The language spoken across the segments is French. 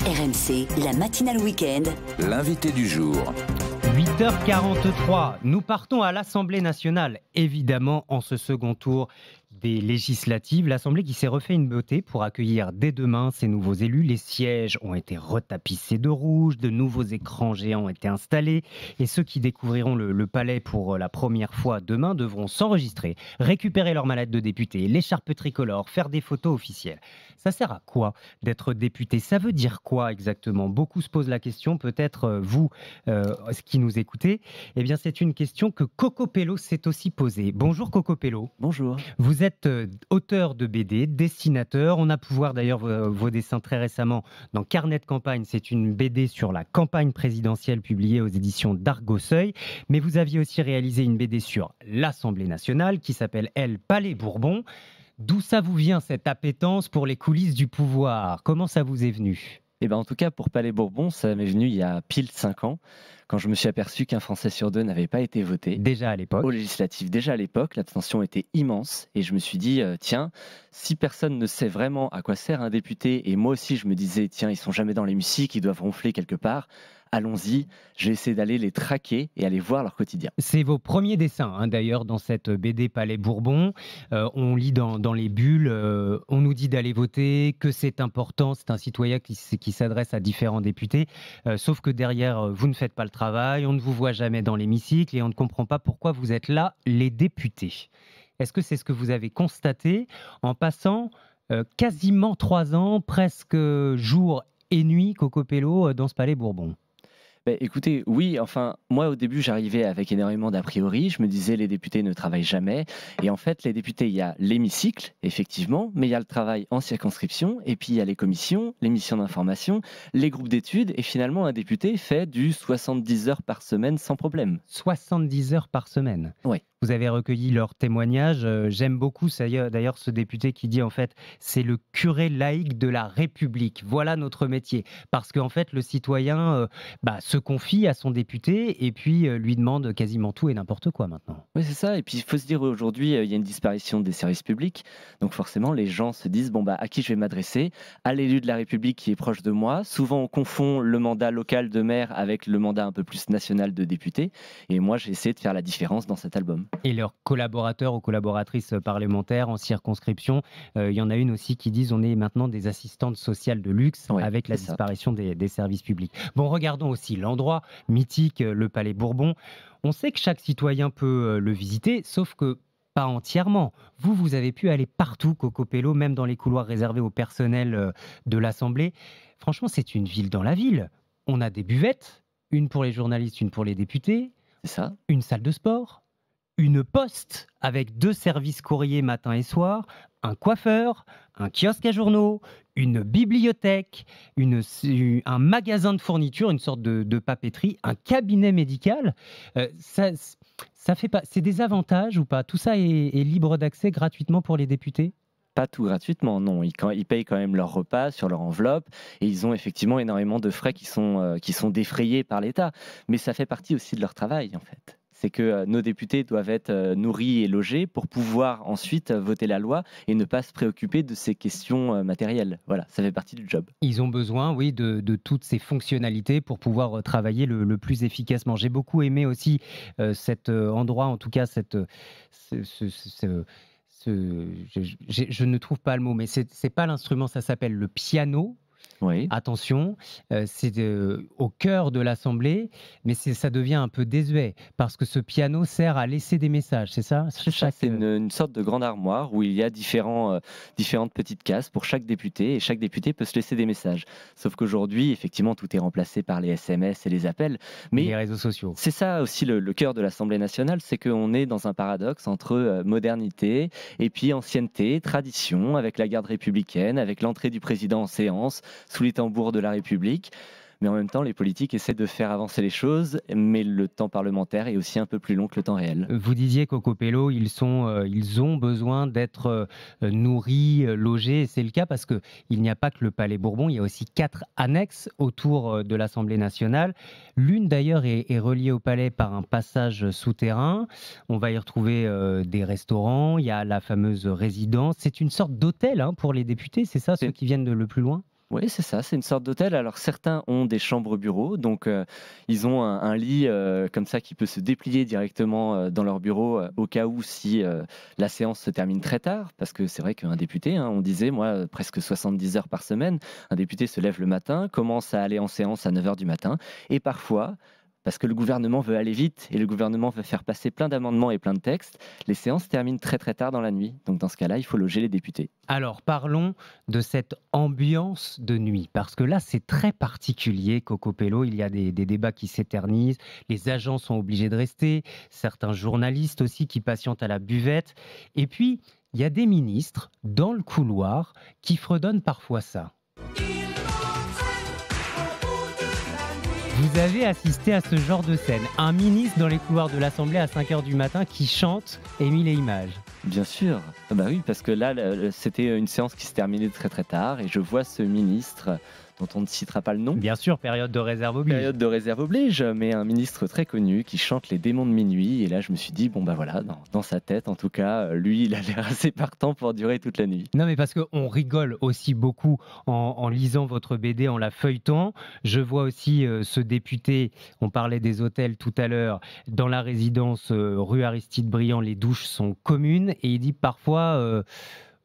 RMC, la matinale week-end. L'invité du jour. 8h43, nous partons à l'Assemblée nationale, évidemment en ce second tour des législatives. L'Assemblée qui s'est refait une beauté pour accueillir dès demain ces nouveaux élus. Les sièges ont été retapissés de rouge, de nouveaux écrans géants ont été installés et ceux qui découvriront le palais pour la première fois demain devront s'enregistrer, récupérer leur mallette de député, l'écharpe tricolore, faire des photos officielles. Ça sert à quoi d'être député? Ça veut dire quoi exactement? Beaucoup se posent la question, peut-être vous qui nous écoutez. Eh bien, c'est une question que Coco Pello s'est aussi posée. Bonjour Coco Pello. Bonjour. Vous êtes auteur de BD, dessinateur. On a pu voir d'ailleurs vos dessins très récemment dans Carnet de campagne. C'est une BD sur la campagne présidentielle publiée aux éditions d'Argoseuil. Mais vous aviez aussi réalisé une BD sur l'Assemblée nationale qui s'appelle Elle, Palais Bourbon. D'où ça vous vient cette appétence pour les coulisses du pouvoir? Comment ça vous est venu? Eh ben, en tout cas, pour Palais Bourbon, ça m'est venu il y a pile 5 ans, quand je me suis aperçu qu'un Français sur deux n'avait pas été voté. Déjà à l'époque. Aux législatives, déjà à l'époque, l'abstention était immense. Et je me suis dit, tiens, si personne ne sait vraiment à quoi sert un député, et moi aussi je me disais, tiens, ils sont jamais dans l'hémicycle, ils doivent ronfler quelque part. Allons-y, j'ai essayé d'aller les traquer et aller voir leur quotidien. C'est vos premiers dessins, d'ailleurs, dans cette BD Palais Bourbon. On lit dans les bulles, on nous dit d'aller voter, que c'est important, c'est un citoyen qui s'adresse à différents députés. Sauf que derrière, vous ne faites pas le travail, on ne vous voit jamais dans l'hémicycle et on ne comprend pas pourquoi vous êtes là, les députés. Est-ce que c'est ce que vous avez constaté en passant quasiment 3 ans, presque jour et nuit, Coco Pello, dans ce Palais Bourbon? Écoutez, oui, enfin, moi au début j'arrivais avec énormément d'a priori, je me disais les députés ne travaillent jamais, et en fait les députés, il y a l'hémicycle, effectivement, mais il y a le travail en circonscription, et puis il y a les commissions, les missions d'information, les groupes d'études, et finalement un député fait du 70 heures par semaine sans problème. 70 heures par semaine. Oui. Vous avez recueilli leurs témoignages. J'aime beaucoup d'ailleurs ce député qui dit en fait c'est le curé laïque de la République. Voilà notre métier. Parce qu'en fait le citoyen se confie à son député et puis lui demande quasiment tout et n'importe quoi maintenant. Oui, c'est ça. Et puis il faut se dire aujourd'hui, il y a une disparition des services publics. Donc forcément, les gens se disent à qui je vais m'adresser? À l'élu de la République qui est proche de moi. Souvent, on confond le mandat local de maire avec le mandat un peu plus national de député. Et moi, j'ai essayé de faire la différence dans cet album. Et leurs collaborateurs ou collaboratrices parlementaires en circonscription, il y en a une aussi qui disent on est maintenant des assistantes sociales de luxe avec la disparition des services publics. Bon, regardons aussi l'endroit mythique, le Palais Bourbon. On sait que chaque citoyen peut le visiter, sauf que pas entièrement. Vous avez pu aller partout, Coco Pello, même dans les couloirs réservés au personnel de l'Assemblée. Franchement, c'est une ville dans la ville. On a des buvettes, une pour les journalistes, une pour les députés. C'est ça. Une salle de sport, une poste avec 2 services courriers matin et soir, un coiffeur, un kiosque à journaux, une bibliothèque, un magasin de fourniture, une sorte de papeterie, un cabinet médical. Ça fait pas. C'est des avantages ou pas? Tout ça est libre d'accès gratuitement pour les députés? Pas tout gratuitement, non. Ils payent quand même leur repas sur leur enveloppe et ils ont effectivement énormément de frais qui sont défrayés par l'État. Mais ça fait partie aussi de leur travail, en fait. C'est que nos députés doivent être nourris et logés pour pouvoir ensuite voter la loi et ne pas se préoccuper de ces questions matérielles. Voilà, ça fait partie du job. Ils ont besoin, oui, de toutes ces fonctionnalités pour pouvoir travailler le plus efficacement. J'ai beaucoup aimé aussi cet endroit, en tout cas, je ne trouve pas le mot, mais c'est pas l'instrument, ça s'appelle le piano. Oui. Attention, c'est au cœur de l'Assemblée, mais ça devient un peu désuet, parce que ce piano sert à laisser des messages, c'est ça? C'est une sorte de grande armoire où il y a différentes petites cases pour chaque député, et chaque député peut se laisser des messages. Sauf qu'aujourd'hui, effectivement, tout est remplacé par les SMS et les appels. Mais les réseaux sociaux. C'est ça aussi le cœur de l'Assemblée nationale, c'est qu'on est dans un paradoxe entre modernité et puis ancienneté, tradition, avec la garde républicaine, avec l'entrée du président en séance, sous les tambours de la République. Mais en même temps, les politiques essaient de faire avancer les choses, mais le temps parlementaire est aussi un peu plus long que le temps réel. Vous disiez, Coco Pello, ils ont besoin d'être nourris, logés. C'est le cas parce qu'il n'y a pas que le Palais Bourbon, il y a aussi 4 annexes autour de l'Assemblée nationale. L'une d'ailleurs est reliée au Palais par un passage souterrain. On va y retrouver des restaurants, il y a la fameuse résidence. C'est une sorte d'hôtel pour les députés, c'est ça, ceux qui viennent de le plus loin? Oui, c'est ça, c'est une sorte d'hôtel. Alors certains ont des chambres-bureaux, donc ils ont un lit comme ça qui peut se déplier directement dans leur bureau au cas où si la séance se termine très tard, parce que c'est vrai qu'un député, hein, on disait, moi, presque 70 heures par semaine, un député se lève le matin, commence à aller en séance à 9 heures du matin, et parfois, parce que le gouvernement veut aller vite et le gouvernement veut faire passer plein d'amendements et plein de textes, les séances terminent très très tard dans la nuit. Donc dans ce cas-là, il faut loger les députés. Alors parlons de cette ambiance de nuit, parce que là c'est très particulier, Coco Pello, il y a des débats qui s'éternisent, les agents sont obligés de rester, certains journalistes aussi qui patientent à la buvette, et puis il y a des ministres dans le couloir qui fredonnent parfois ça. Vous avez assisté à ce genre de scène, un ministre dans les couloirs de l'Assemblée à 5 heures du matin qui chante Émile et Images. Bien sûr, ah bah oui, parce que là, c'était une séance qui se terminait très très tard et je vois ce ministre dont on ne citera pas le nom. Bien sûr, période de réserve oblige. Période de réserve oblige, mais un ministre très connu qui chante les démons de minuit. Et là, je me suis dit, bon bah voilà, dans sa tête, en tout cas, lui, il a l'air assez partant pour durer toute la nuit. Non, mais parce qu'on rigole aussi beaucoup en lisant votre BD, en la feuilletant. Je vois aussi ce député, on parlait des hôtels tout à l'heure, dans la résidence rue Aristide Briand, les douches sont communes. Et il dit parfois...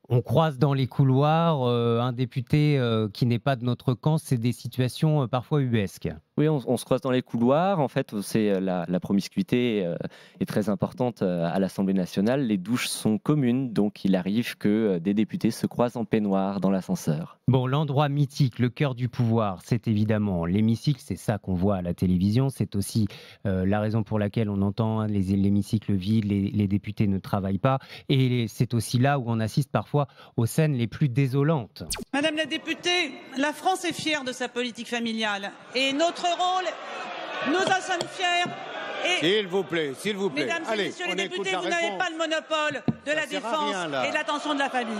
on croise dans les couloirs un député qui n'est pas de notre camp, c'est des situations parfois ubuesques. Oui, on se croise dans les couloirs. En fait, c'est la promiscuité est très importante à l'Assemblée nationale. Les douches sont communes, donc il arrive que des députés se croisent en peignoir dans l'ascenseur. Bon, l'endroit mythique, le cœur du pouvoir, c'est évidemment l'hémicycle. C'est ça qu'on voit à la télévision. C'est aussi la raison pour laquelle on entend l'hémicycle vide, les députés ne travaillent pas. Et c'est aussi là où on assiste parfois aux scènes les plus désolantes. Madame la députée, la France est fière de sa politique familiale. Et notre rôle, nous en sommes fiers. Et s'il vous plaît. Mesdames et messieurs les députés, vous n'avez pas le monopole de la défense et de l'attention de la famille.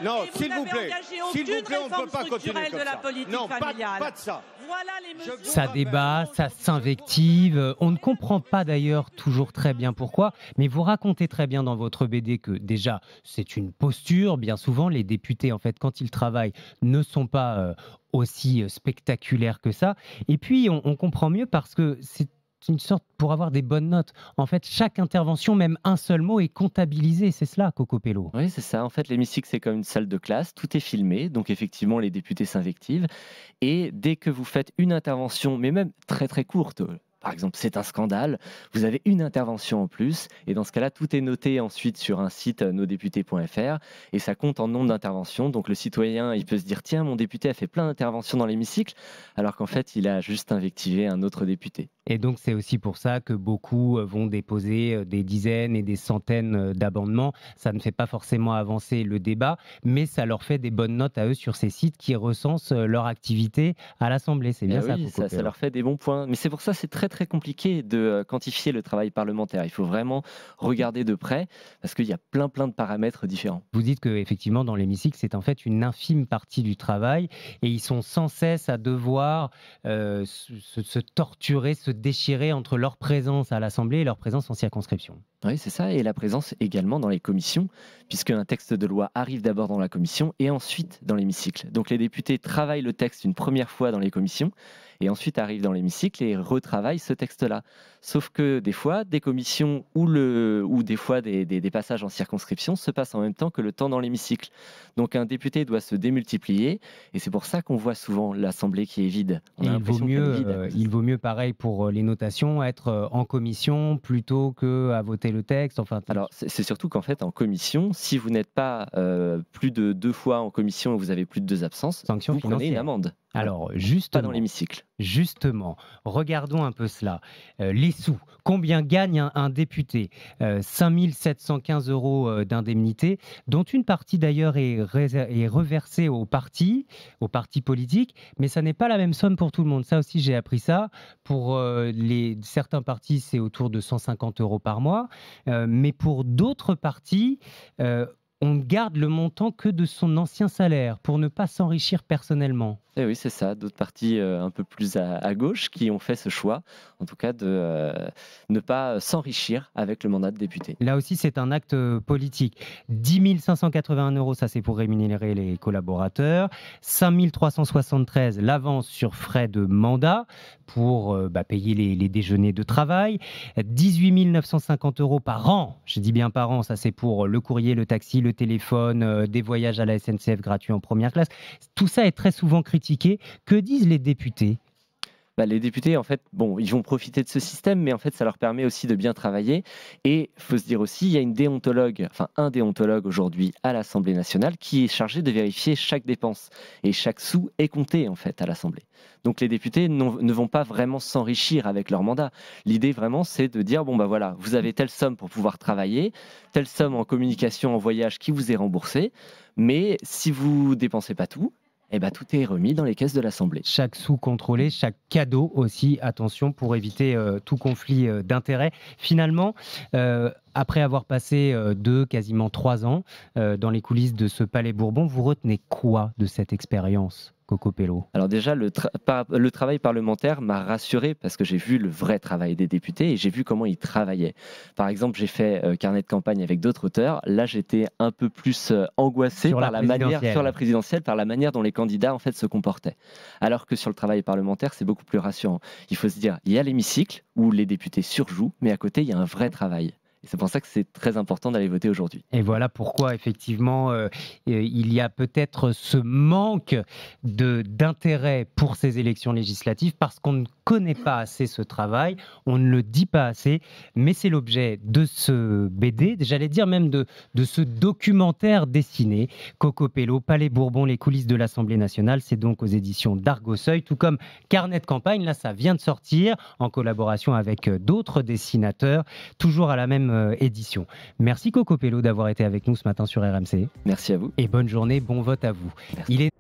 Non, s'il vous plaît, on ne peut pas continuer comme ça. Non, pas de ça. Voilà les mesures. Ça débat, ça s'invective. On ne comprend pas d'ailleurs toujours très bien pourquoi, mais vous racontez très bien dans votre BD que déjà c'est une posture. Bien souvent, les députés, en fait, quand ils travaillent, ne sont pas aussi spectaculaires que ça. Et puis, on comprend mieux parce que c'est une sorte pour avoir des bonnes notes. En fait, chaque intervention, même un seul mot, est comptabilisé. C'est cela, Coco Pello. Oui, c'est ça. En fait, l'hémicycle, c'est comme une salle de classe. Tout est filmé. Donc, effectivement, les députés s'invectivent. Et dès que vous faites une intervention, mais même très, très courte, par exemple, c'est un scandale, vous avez une intervention en plus, et dans ce cas-là, tout est noté ensuite sur un site nosdéputés.fr, et ça compte en nombre d'interventions. Donc le citoyen, il peut se dire, tiens, mon député a fait plein d'interventions dans l'hémicycle, alors qu'en fait, il a juste invectivé un autre député. Et donc, c'est aussi pour ça que beaucoup vont déposer des dizaines et des centaines d'amendements. Ça ne fait pas forcément avancer le débat, mais ça leur fait des bonnes notes à eux sur ces sites qui recensent leur activité à l'Assemblée. C'est bien ça, oui, ça leur fait des bons points. Mais c'est pour ça que c'est très, très compliqué de quantifier le travail parlementaire. Il faut vraiment regarder de près, parce qu'il y a plein de paramètres différents. Vous dites qu'effectivement, dans l'hémicycle, c'est en fait une infime partie du travail, et ils sont sans cesse à devoir se torturer, se déchirer entre leur présence à l'Assemblée et leur présence en circonscription. Oui, c'est ça, et la présence également dans les commissions, puisque un texte de loi arrive d'abord dans la commission et ensuite dans l'hémicycle. Donc les députés travaillent le texte une première fois dans les commissions, et ensuite arrivent dans l'hémicycle et retravaillent ce texte-là. Sauf que des fois, des commissions ou des fois des passages en circonscription se passent en même temps que le temps dans l'hémicycle. Donc un député doit se démultiplier, et c'est pour ça qu'on voit souvent l'Assemblée qui est vide. Il vaut mieux, pareil pour les notations, être en commission plutôt qu'à voter le texte. Enfin, alors c'est surtout qu'en fait, en commission, si vous n'êtes pas plus de 2 fois en commission et vous avez plus de 2 absences, vous prenez une amende. Alors, pas dans l'hémicycle. Justement, regardons un peu cela. Les sous, combien gagne un député 5 715 € d'indemnité, dont une partie d'ailleurs est reversée aux partis politiques, mais ça n'est pas la même somme pour tout le monde. Ça aussi, j'ai appris ça. Pour certains partis, c'est autour de 150 € par mois, mais pour d'autres partis, on ne garde le montant que de son ancien salaire pour ne pas s'enrichir personnellement. Et oui, c'est ça. D'autres partis un peu plus à gauche qui ont fait ce choix, en tout cas, de ne pas s'enrichir avec le mandat de député. Là aussi, c'est un acte politique. 10 581 €, ça c'est pour rémunérer les collaborateurs. 5 373, l'avance sur frais de mandat pour payer les déjeuners de travail. 18 950 € par an, je dis bien par an, ça c'est pour le courrier, le taxi, le téléphone, des voyages à la SNCF gratuits en première classe. Tout ça est très souvent critiqué. Que disent les députés ? Les députés, en fait, bon, ils vont profiter de ce système, mais en fait, ça leur permet aussi de bien travailler. Et il faut se dire aussi, il y a un déontologue aujourd'hui à l'Assemblée nationale qui est chargé de vérifier chaque dépense. Et chaque sou est compté, en fait, à l'Assemblée. Donc les députés ne vont pas vraiment s'enrichir avec leur mandat. L'idée, vraiment, c'est de dire, voilà, vous avez telle somme pour pouvoir travailler, telle somme en communication, en voyage qui vous est remboursée, mais si vous dépensez pas tout, tout est remis dans les caisses de l'Assemblée. Chaque sou contrôlé, chaque cadeau aussi, attention, pour éviter tout conflit d'intérêts. Finalement, après avoir passé quasiment 3 ans dans les coulisses de ce Palais Bourbon, vous retenez quoi de cette expérience ? Coco Pello. Alors déjà, le travail parlementaire m'a rassuré parce que j'ai vu le vrai travail des députés et j'ai vu comment ils travaillaient. Par exemple, j'ai fait carnet de campagne avec d'autres auteurs. Là, j'étais un peu plus angoissé sur la présidentielle, par la manière dont les candidats en fait se comportaient. Alors que sur le travail parlementaire, c'est beaucoup plus rassurant. Il faut se dire, il y a l'hémicycle où les députés surjouent, mais à côté, il y a un vrai travail. Et c'est pour ça que c'est très important d'aller voter aujourd'hui. Et voilà pourquoi, effectivement, il y a peut-être ce manque d'intérêt pour ces élections législatives parce qu'on ne connaît pas assez ce travail, on ne le dit pas assez, mais c'est l'objet de ce BD, j'allais dire même de ce documentaire dessiné, Coco Pello, Palais Bourbon, les coulisses de l'Assemblée nationale. C'est donc aux éditions d'Argoseuil, tout comme Carnet de campagne. Là, ça vient de sortir en collaboration avec d'autres dessinateurs, toujours à la même édition. Merci Coco Pello d'avoir été avec nous ce matin sur RMC. Merci à vous. Et bonne journée, bon vote à vous. Merci. Il est